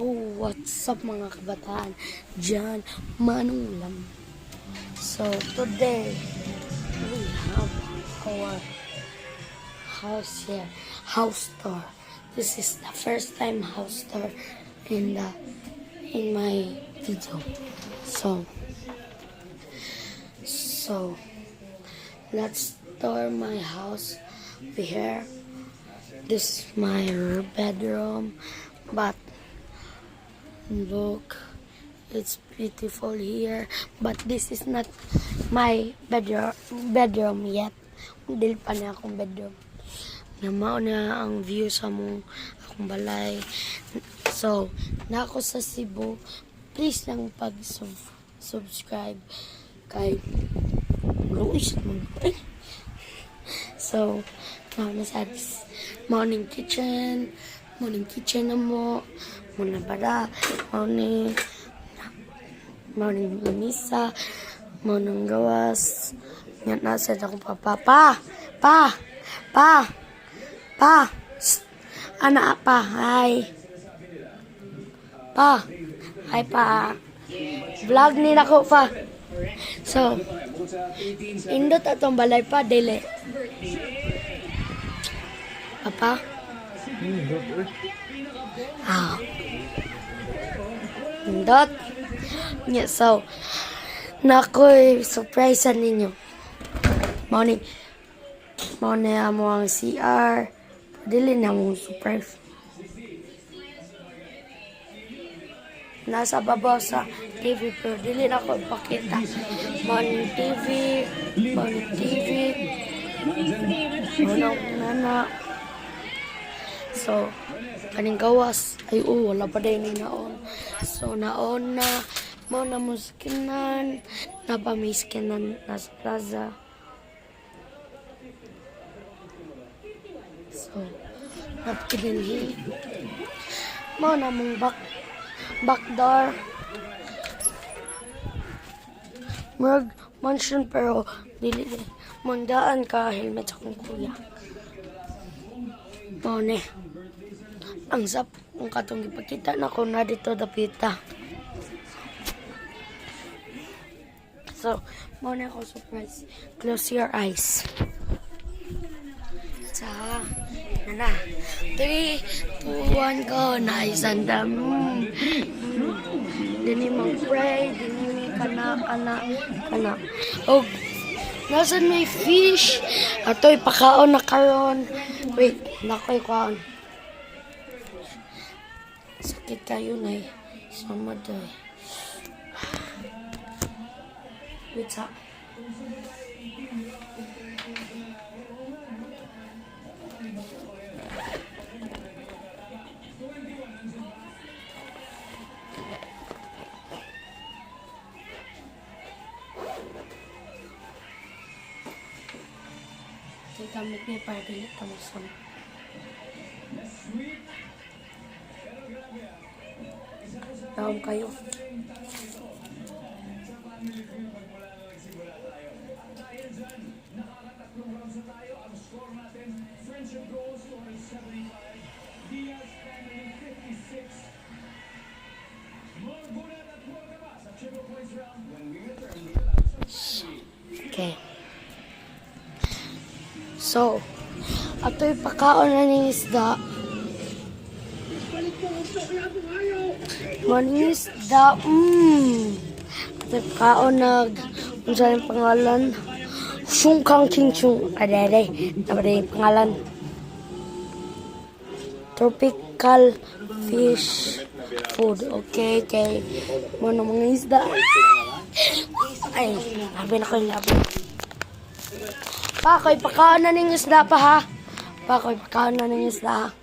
So, what's up mga kabataan? Diyan, Manulang. So, today, we have our house here. House tour. This is the first time house tour in my video. So, let's tour my house over here. This is my bedroom, but look, it's beautiful here. But this is not my bedroom yet. Dili pa na akong bedroom. Namao na ang view sa akong balay. So, na ako sa Cebu. Please lang subscribe kay Luis. So, morning kitchen na mo muna bara morning lamisa morning gawas nga nasa akong pa ana pa hi pa vlog ni nako pa. So indot atong balay pa dili Papa? Indot. Yeah, so, nako'y surprise ninyo. Morning mo ang CR. Dili na mong surprise. Nasa babaw sa TV pero dili na ko ipakita. Morning TV. Nana. So, kaning gawas. Ay, wala pa din ni naon. So, naon na. Mo na muskinan. Napamiskinan na sa plaza. So, napkinilhi. Mo na mong back door. Murag mansion pero dili. Mundaan ka helmet sa kong kuya. Mone. Ang sap kung katong ipakita na ko na dito dapita. So, mone ako surprise. Close your eyes. Sa na. 3, 2, 1 go. Nice and dini mang pray, dini kana. Oh, nasan may fish? Ato'y pakaon na karon. Wait, nako'y kaon. Sakit kayo na eh. Sama daw. Wait, sa. Gamit niya para dili tamusan. Daom kayo. Okay. So, ato'y pakaon na ng isda. Maning isda. Ato'y pakaon kung saan yung pangalan. Sungkang Chingchung. Adere. Nabaday yung pangalan. Tropical fish food. Okay. Mga isda. Ay, labi na ko yung labi. Pakoy, pakaon na ng isda pa ha. Pakoy, pakaon na ng isda.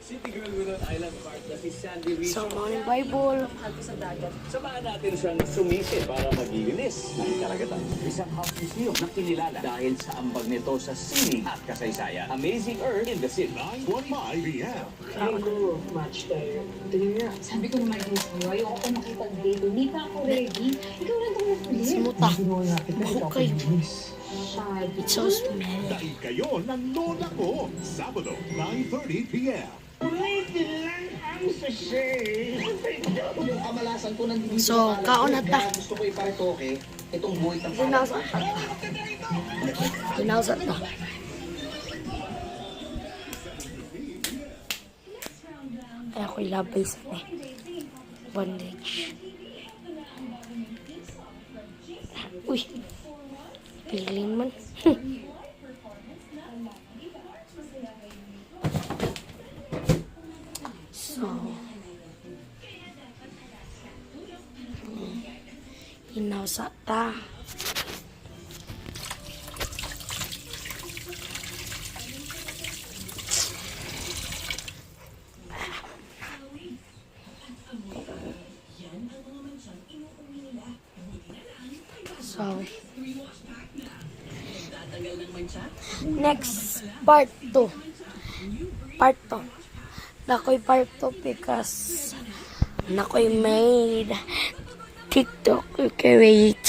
So, morning Bible. Samahan natin siyang sumisid para maglinis ng karagatan. Isang house museum na kinilala dahil sa ambag nito sa sining at kasaysayan. Amazing Earth in the City. 9:45 p.m. Siguro, much better. Tingnan nga. Sabi ko naman din sa'yo, ayoko ko makipag-date. Hindi pa ako ready. Ikaw lang ito na Simuta. Buhok kayo. It's so smelly. Dahil kayo ng lola ko. Sabado, 9:30 p.m. Ulitin lang ang sachet. Yung kamalasan ko nandito. So, kaon na ta. Gusto ko iparitoke itong buhay ng Hinawsat ta. Hinawsat ta. Kaya ako'y labay sa bandage. Uy, piling man. So, hinawsat ta. So, next part 2. Part 2. Nakoy part 2 because nakoy made TikTok. Okay, wait.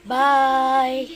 Bye.